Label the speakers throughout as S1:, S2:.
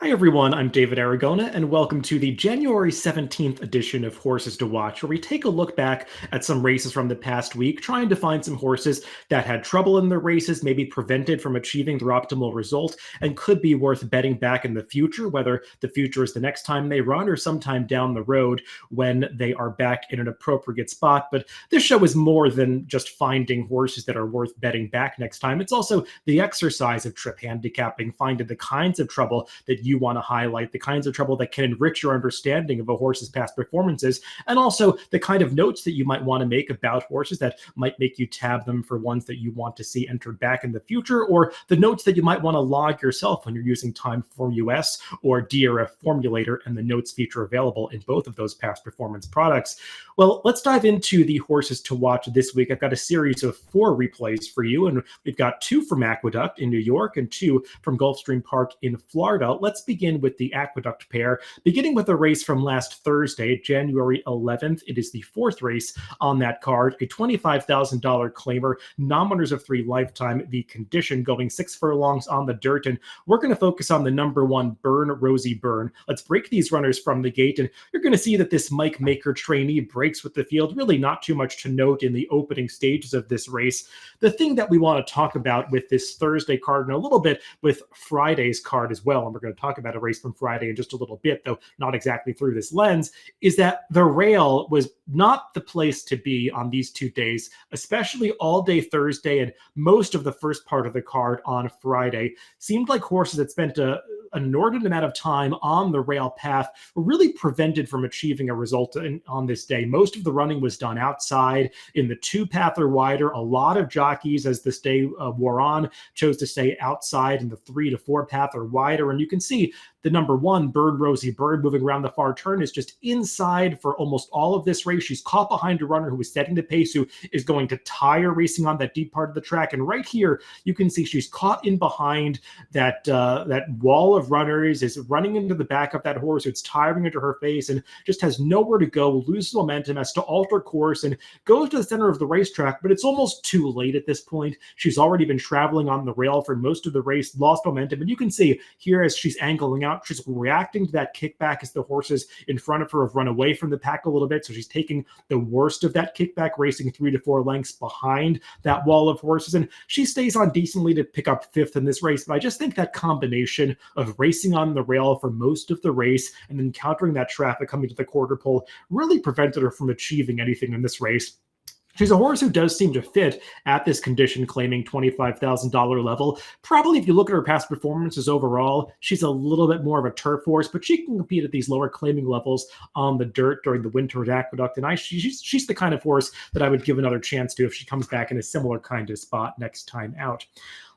S1: Hi everyone, I'm David Aragona, and welcome to the January 17th edition of Horses to Watch, where we take a look back at some races from the past week, trying to find some horses that had trouble in their races, maybe prevented from achieving their optimal result, and could be worth betting back in the future, whether the future is the next time they run or sometime down the road when they are back in an appropriate spot. But this show is more than just finding horses that are worth betting back next time. It's also the exercise of trip handicapping, finding the kinds of trouble that you want to highlight, the kinds of trouble that can enrich your understanding of a horse's past performances, and also the kind of notes that you might want to make about horses that might make you tab them for ones that you want to see entered back in the future, or the notes that you might want to log yourself when you're using Timeform US or DRF Formulator, and the notes feature available in both of those past performance products. Well, let's dive into the horses to watch this week. I've got a series of 4 replays for you, and we've got 2 from Aqueduct in New York and 2 from Gulfstream Park in Florida. Let's begin with the Aqueduct pair, beginning with a race from last Thursday, January 11th. It is the 4th race on that card, a $25,000 claimer, non-winners of 3 lifetime, the condition going 6 furlongs on the dirt, and we're going to focus on the number 1 Burn, Rosie Burn. Let's break these runners from the gate, and you're going to see that this Mike Maker trainee breaks with the field. Really not too much to note in the opening stages of this race. The thing that we want to talk about with this Thursday card and a little bit with Friday's card as well, and we're going to talk about a race from Friday in just a little bit, though not exactly through this lens, is that the rail was not the place to be on these 2 days, especially all day Thursday and most of the first part of the card on Friday. Seemed like horses that spent an inordinate amount of time on the rail path were really prevented from achieving a result on this day. Most of the running was done outside in the 2 path or wider. A lot of jockeys, as this day wore on, chose to stay outside in the 3 to 4 path or wider. And you can see the number 1, Burn, Rosie Burn, moving around the far turn, is just inside for almost all of this race. She's caught behind a runner who is setting the pace, who is going to tire racing on that deep part of the track. And right here, you can see she's caught in behind that wall of runners, is running into the back of that horse, who's tiring into her face and just has nowhere to go, loses momentum, has to alter course, and goes to the center of the racetrack. But it's almost too late at this point. She's already been traveling on the rail for most of the race, lost momentum. And you can see here as she's angling out, she's reacting to that kickback as the horses in front of her have run away from the pack a little bit. So she's taking the worst of that kickback, racing 3 to 4 lengths behind that wall of horses. And she stays on decently to pick up 5th in this race. But I just think that combination of racing on the rail for most of the race and then countering that traffic coming to the quarter pole really prevented her from achieving anything in this race. She's a horse who does seem to fit at this condition, claiming $25,000 level. Probably if you look at her past performances overall, she's a little bit more of a turf horse, but she can compete at these lower claiming levels on the dirt during the winter at Aqueduct. And she's the kind of horse that I would give another chance to if she comes back in a similar kind of spot next time out.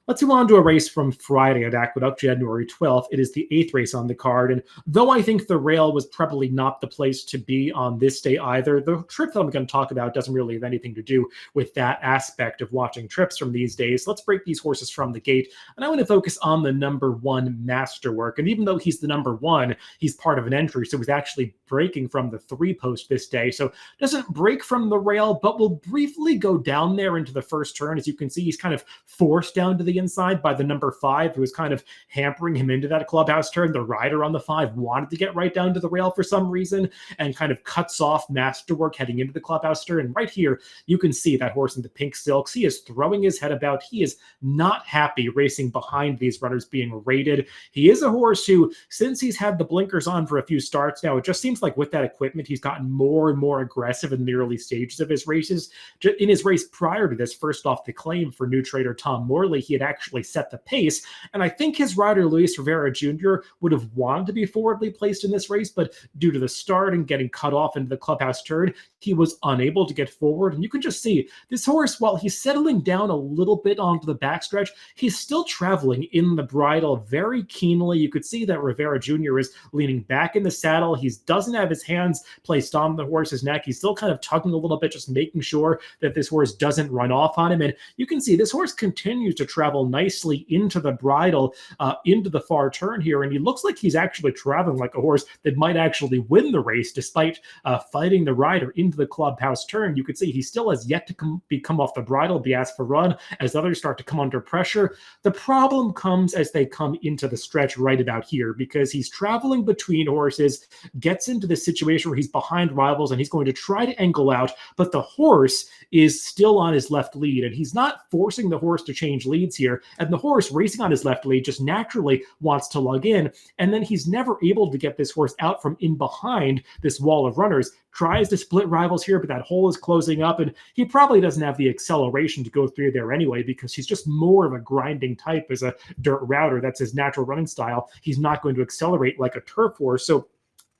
S1: Let's move on to a race from Friday at Aqueduct, January 12th. It is the 8th race on the card. And though I think the rail was probably not the place to be on this day either, the trip that I'm going to talk about doesn't really have anything to do with that aspect of watching trips from these days. Let's break these horses from the gate. And I want to focus on the number 1 Masterwork. And even though he's the number 1, he's part of an entry. So he's actually breaking from the 3 post this day. So doesn't break from the rail, but will briefly go down there into the first turn. As you can see, he's kind of forced down to the inside by the number 5, who was kind of hampering him into that clubhouse turn. The rider on the 5 wanted to get right down to the rail for some reason and kind of cuts off Masterwork heading into the clubhouse turn. And right here, you can see that horse in the pink silks. He is throwing his head about. He is not happy racing behind these runners being rated. He is a horse who, since he's had the blinkers on for a few starts now, it just seems like with that equipment, he's gotten more and more aggressive in the early stages of his races. In his race prior to this, first off the claim for new trader Tom Morley, he had actually set the pace. And I think his rider, Luis Rivera Jr., would have wanted to be forwardly placed in this race, but due to the start and getting cut off into the clubhouse turn, he was unable to get forward. And you can just see this horse, while he's settling down a little bit onto the backstretch, he's still traveling in the bridle very keenly. You could see that Rivera Jr. is leaning back in the saddle. He doesn't have his hands placed on the horse's neck. He's still kind of tugging a little bit, just making sure that this horse doesn't run off on him. And you can see this horse continues to travel travel nicely into the bridle, into the far turn here, and he looks like he's actually traveling like a horse that might actually win the race despite fighting the rider into the clubhouse turn. You could see he still has yet to come off the bridle, be asked for run, as others start to come under pressure. The problem comes as they come into the stretch right about here, because he's traveling between horses, gets into this situation where he's behind rivals and he's going to try to angle out, but the horse is still on his left lead, and he's not forcing the horse to change leads here. And the horse racing on his left lead just naturally wants to lug in, and then he's never able to get this horse out from in behind this wall of runners. Tries to split rivals here, but that hole is closing up, and he probably doesn't have the acceleration to go through there anyway, because he's just more of a grinding type as a dirt router. That's his natural running style. He's not going to accelerate like a turf horse. So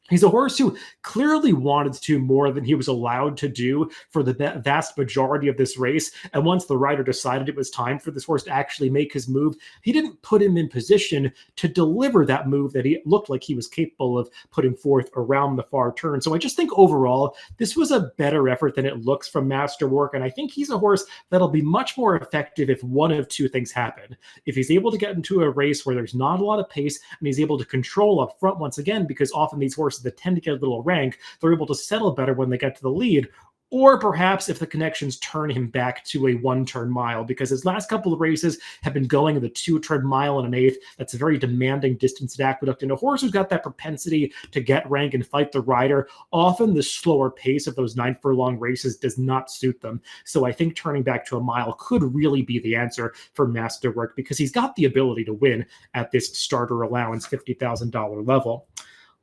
S1: he's a horse who clearly wanted to more than he was allowed to do for the vast majority of this race. And once the rider decided it was time for this horse to actually make his move, he didn't put him in position to deliver that move that he looked like he was capable of putting forth around the far turn. So I just think overall, this was a better effort than it looks from Masterwork. And I think he's a horse that'll be much more effective if one of two things happen. If he's able to get into a race where there's not a lot of pace and he's able to control up front once again, because often these horses that tend to get a little rank, they're able to settle better when they get to the lead. Or perhaps if the connections turn him back to a one-turn mile, because his last couple of races have been going in the two-turn mile and an eighth. That's a very demanding distance at Aqueduct. And a horse who's got that propensity to get rank and fight the rider, often the slower pace of those 9 furlong races does not suit them. So I think turning back to a mile could really be the answer for Masterwork, because he's got the ability to win at this starter allowance $50,000 level.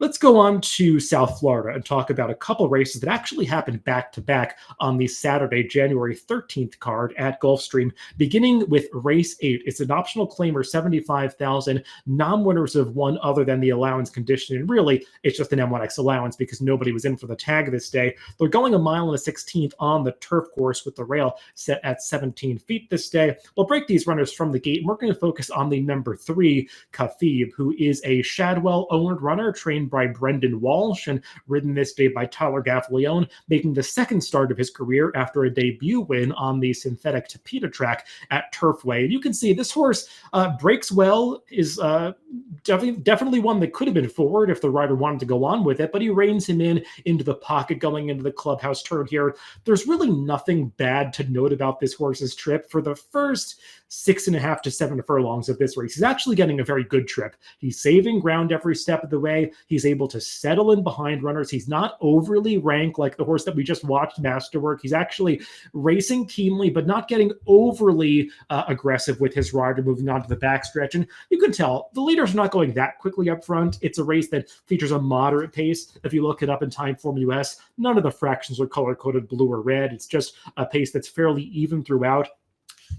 S1: Let's go on to South Florida and talk about a couple races that actually happened back-to-back on the Saturday, January 13th card at Gulfstream, beginning with race 8. It's an optional claimer, $75,000, non-winners of one other than the allowance condition. And really, it's just an M1X allowance because nobody was in for the tag this day. They're going a mile and a 16th on the turf course with the rail set at 17 feet this day. We'll break these runners from the gate, and we're going to focus on the number 3, Khabib, who is a Shadwell-owned runner trained by Brendan Walsh and ridden this day by Tyler Gaffalione, making the second start of his career after a debut win on the synthetic Tapeta track at Turfway. And you can see this horse breaks well, is definitely one that could have been forward if the rider wanted to go on with it, but he reins him into the pocket going into the clubhouse turn here. There's really nothing bad to note about this horse's trip. For the first 6.5 to 7 furlongs of this race, he's actually getting a very good trip. He's saving ground every step of the way. He's able to settle in behind runners. He's not overly rank like the horse that we just watched, Masterwork. He's actually racing keenly, but not getting overly aggressive with his rider moving on to the backstretch. And you can tell the leaders are not going that quickly up front. It's a race that features a moderate pace. If you look it up in Timeform US, none of the fractions are color-coded blue or red. It's just a pace that's fairly even throughout.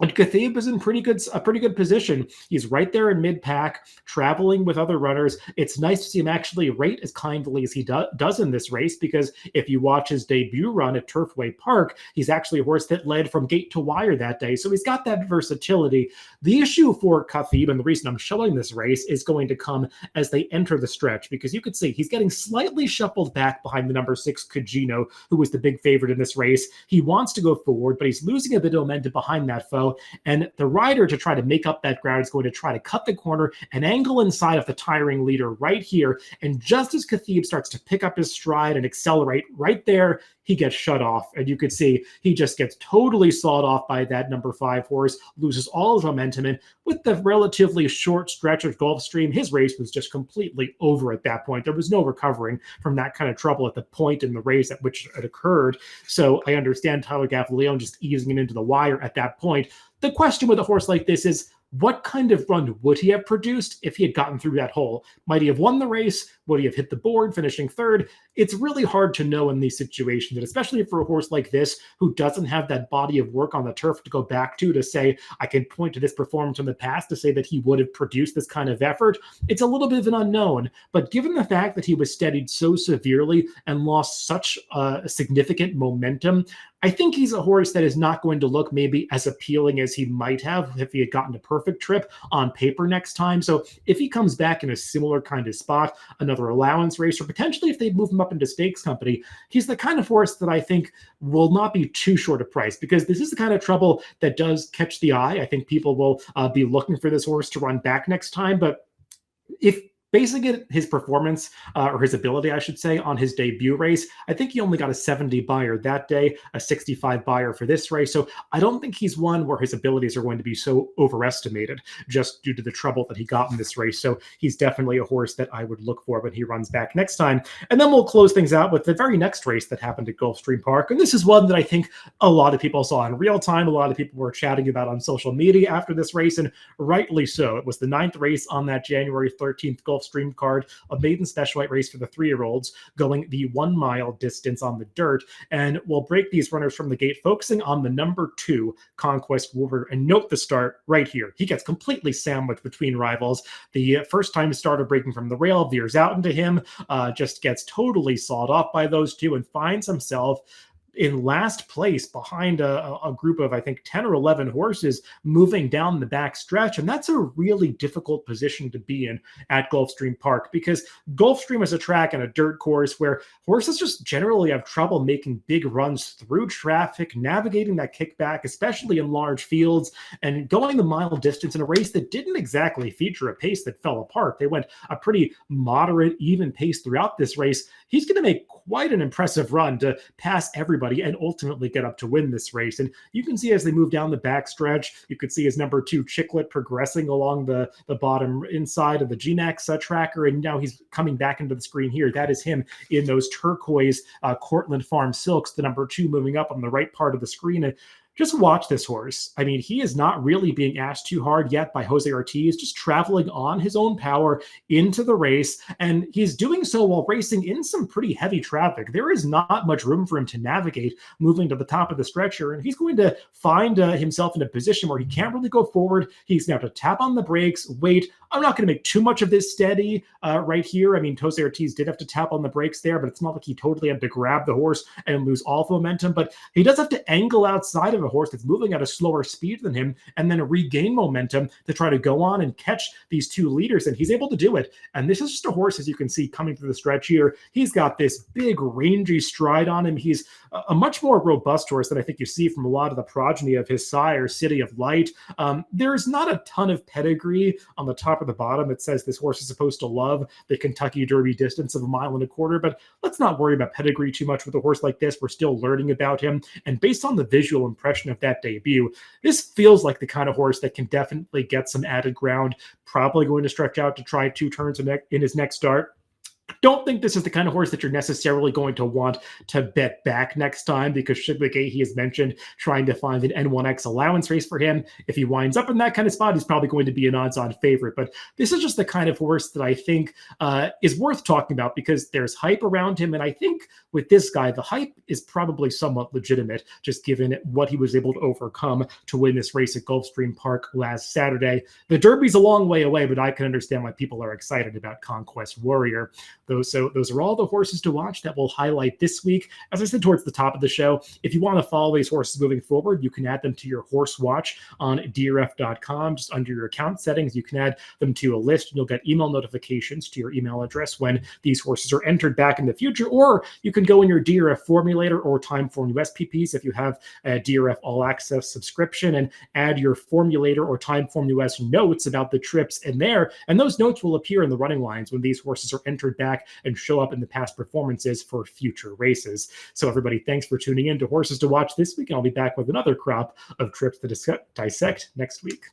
S1: And Khabib is in a pretty good position. He's right there in mid-pack, traveling with other runners. It's nice to see him actually rate as kindly as he does in this race, because if you watch his debut run at Turfway Park, he's actually a horse that led from gate to wire that day. So he's got that versatility. The issue for Khabib, and the reason I'm showing this race, is going to come as they enter the stretch, because you can see he's getting slightly shuffled back behind the number 6, Kujino, who was the big favorite in this race. He wants to go forward, but he's losing a bit of momentum behind that foe. And the rider, to try to make up that ground, is going to try to cut the corner and angle inside of the tiring leader right here. And just as Khabib starts to pick up his stride and accelerate, right there, he gets shut off. And you could see he just gets totally sawed off by that number 5 horse, loses all his momentum. And with the relatively short stretch of Gulfstream, his race was just completely over at that point. There was no recovering from that kind of trouble at the point in the race at which it occurred. So I understand Tyler Gaffalione just easing him into the wire at that point. The question with a horse like this is, what kind of run would he have produced if he had gotten through that hole? Might he have won the race? Would he have hit the board, finishing third? It's really hard to know in these situations, and especially for a horse like this, who doesn't have that body of work on the turf to go back to say, I can point to this performance in the past to say that he would have produced this kind of effort. It's a little bit of an unknown, but given the fact that he was steadied so severely and lost such significant momentum, I think he's a horse that is not going to look maybe as appealing as he might have if he had gotten a perfect trip on paper next time. So if he comes back in a similar kind of spot, another allowance race, or potentially if they move him up into stakes company, he's the kind of horse that I think will not be too short of price, because this is the kind of trouble that does catch the eye. I think people will be looking for this horse to run back next time. But if basing it his performance, or his ability, I should say, on his debut race, I think he only got a 70 buyer that day, a 65 buyer for this race. So I don't think he's one where his abilities are going to be so overestimated just due to the trouble that he got in this race. So he's definitely a horse that I would look for when he runs back next time. And then we'll close things out with the very next race that happened at Gulfstream Park. And this is one that I think a lot of people saw in real time. A lot of people were chatting about on social media after this race, and rightly so. It was the 9th race on that January 13th Gulfstream card, a maiden special weight race for the 3-year-olds, going the 1 mile distance on the dirt. And we'll break these runners from the gate, focusing on the number 2 Conquest War. And note the start right here. He gets completely sandwiched between rivals. The first time starter breaking from the rail veers out into him, just gets totally sawed off by those two, and finds himself in last place behind a group of, I think, 10 or 11 horses moving down the back stretch. And that's a really difficult position to be in at Gulfstream Park, because Gulfstream is a track and a dirt course where horses just generally have trouble making big runs through traffic, navigating that kickback, especially in large fields, and going the mile distance in a race that didn't exactly feature a pace that fell apart. They went a pretty moderate, even pace throughout this race. He's going to make quite an impressive run to pass everybody and ultimately get up to win this race. And you can see as they move down the backstretch, you could see his number 2 Chicklet progressing along the bottom inside of the GNAX tracker. And now he's coming back into the screen here. That is him in those turquoise Cortland Farm silks, the number 2 moving up on the right part of the screen. And just watch this horse. I mean, he is not really being asked too hard yet by Jose Ortiz, just traveling on his own power into the race. And he's doing so while racing in some pretty heavy traffic. There is not much room for him to navigate moving to the top of the stretcher. And he's going to find himself in a position where he can't really go forward. He's going to have to tap on the brakes, wait. I'm not going to make too much of this steady right here. I mean, Jose Ortiz did have to tap on the brakes there, but it's not like he totally had to grab the horse and lose all the momentum. But he does have to angle outside of a horse that's moving at a slower speed than him and then regain momentum to try to go on and catch these 2 leaders. And he's able to do it. And this is just a horse, as you can see, coming through the stretch here. He's got this big, rangy stride on him. He's a much more robust horse than I think you see from a lot of the progeny of his sire, City of Light. There's not a ton of pedigree on the top of the bottom. It says this horse is supposed to love the Kentucky Derby distance of 1.25 miles, but let's not worry about pedigree too much with a horse like this. We're still learning about him. And based on the visual impression of that debut, this feels like the kind of horse that can definitely get some added ground, probably going to stretch out to try 2 turns in his next start. Don't think this is the kind of horse that you're necessarily going to want to bet back next time, because Shigla he has mentioned trying to find an N1X allowance race for him. If he winds up in that kind of spot, he's probably going to be an odds-on favorite. But this is just the kind of horse that I think is worth talking about, because there's hype around him. And I think with this guy, the hype is probably somewhat legitimate, just given what he was able to overcome to win this race at Gulfstream Park last Saturday. The Derby's a long way away, but I can understand why people are excited about Conquest Warrior. Those are all the horses to watch that we'll highlight this week. As I said towards the top of the show, if you want to follow these horses moving forward, you can add them to your horse watch on DRF.com. Just under your account settings, you can add them to a list, and you'll get email notifications to your email address when these horses are entered back in the future. Or you can go in your DRF formulator or Timeform USPPs if you have a DRF All Access subscription, and add your formulator or Timeform US notes about the trips in there. And those notes will appear in the running lines when these horses are entered back and show up in the past performances for future races. So everybody, thanks for tuning in to Horses to Watch this week, and I'll be back with another crop of trips to dissect next week.